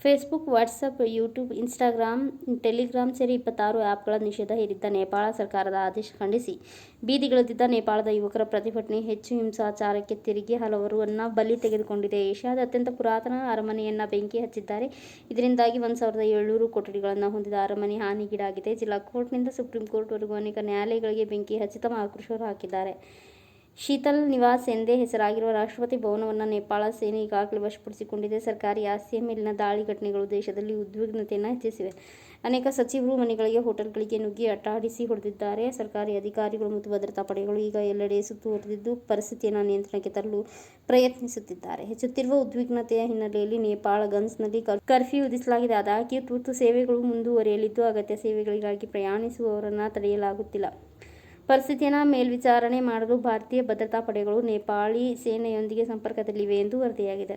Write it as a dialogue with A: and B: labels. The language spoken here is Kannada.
A: Facebook, WhatsApp, YouTube, Instagram, Telegram ಸೇರಿ 26 ಆ್ಯಪ್ಗಳ ನಿಷೇಧ ಹೇರಿದ್ದ ನೇಪಾಳ ಸರ್ಕಾರದ ಆದೇಶ ಖಂಡಿಸಿ ಬೀದಿಗಿಳಿದಿದ್ದ ನೇಪಾಳದ ಯುವಕರ ಪ್ರತಿಭಟನೆ ಹೆಚ್ಚು ಹಿಂಸಾಚಾರಕ್ಕೆ ತಿರುಗಿ ಹಲವರನ್ನ ಬಲಿ ತೆಗೆದುಕೊಂಡಿದೆ. ಏಷ್ಯಾದ ಅತ್ಯಂತ ಪುರಾತನ ಅರಮನೆಯನ್ನ ಬೆಂಕಿ ಹಚ್ಚಿದ್ದಾರೆ. ಇದರಿಂದಾಗಿ 1700 ಕೊಠಡಿಗಳನ್ನು ಹೊಂದಿದ ಅರಮನೆ ಹಾನಿಗೀಡಾಗಿದೆ. ಜಿಲ್ಲಾ ಕೋರ್ಟ್ನಿಂದ ಸುಪ್ರೀಂ ಕೋರ್ಟ್ವರೆಗೂ ಅನೇಕ ನ್ಯಾಯಾಲಯಗಳಿಗೆ ಬೆಂಕಿ ಹಚ್ಚಿ ತಮ್ಮ ಆಕ್ರೋಶ ಹೊರಹಾಕಿದ್ದಾರೆ. ಶೀತಲ್ ನಿವಾಸ್ ಎಂದೇ ಹೆಸರಾಗಿರುವ ರಾಷ್ಟ್ರಪತಿ ಭವನವನ್ನು ನೇಪಾಳ ಸೇನೆ ಈಗಾಗಲೇ ವಶಪಡಿಸಿಕೊಂಡಿದೆ. ಸರ್ಕಾರಿ ಆಸ್ತಿಯ ಮೇಲಿನ ದಾಳಿ ಘಟನೆಗಳು ದೇಶದಲ್ಲಿ ಉದ್ವಿಗ್ನತೆಯನ್ನು ಹೆಚ್ಚಿಸಿವೆ. ಅನೇಕ ಸಚಿವರು ಮನೆಗಳಿಗೆ, ಹೋಟೆಲ್ಗಳಿಗೆ ನುಗ್ಗಿ ಅಟ್ಟಾಡಿಸಿ ಹೊಡೆದಿದ್ದಾರೆ. ಸರ್ಕಾರಿ ಅಧಿಕಾರಿಗಳು ಮತ್ತು ಭದ್ರತಾ ಪಡೆಗಳು ಈಗ ಎಲ್ಲೆಡೆ ಸುತ್ತುವರಿದಿದ್ದು ಪರಿಸ್ಥಿತಿಯನ್ನು ನಿಯಂತ್ರಣಕ್ಕೆ ತರಲು ಪ್ರಯತ್ನಿಸುತ್ತಿದ್ದಾರೆ. ಹೆಚ್ಚುತ್ತಿರುವ ಉದ್ವಿಗ್ನತೆಯ ಹಿನ್ನೆಲೆಯಲ್ಲಿ ನೇಪಾಳಗಂಜ್ನಲ್ಲಿ ಕರ್ಫ್ಯೂ ವಿಧಿಸಲಾಗಿದೆ. ಆದಾಗ್ಯೂ ತುರ್ತು ಸೇವೆಗಳು ಮುಂದುವರಿಯಲಿದ್ದು ಅಗತ್ಯ ಸೇವೆಗಳಿಗಾಗಿ ಪ್ರಯಾಣಿಸುವವರನ್ನು ತಡೆಯಲಾಗುತ್ತಿಲ್ಲ. ಪರಿಸ್ಥಿತಿಯನ್ನು ಮೇಲ್ವಿಚಾರಣೆ ಮಾಡಲು ಭಾರತೀಯ ಭದ್ರತಾ ಪಡೆಗಳು ನೇಪಾಳಿ ಸೇನೆಯೊಂದಿಗೆ ಸಂಪರ್ಕದಲ್ಲಿವೆ ಎಂದು ವರದಿಯಾಗಿದೆ.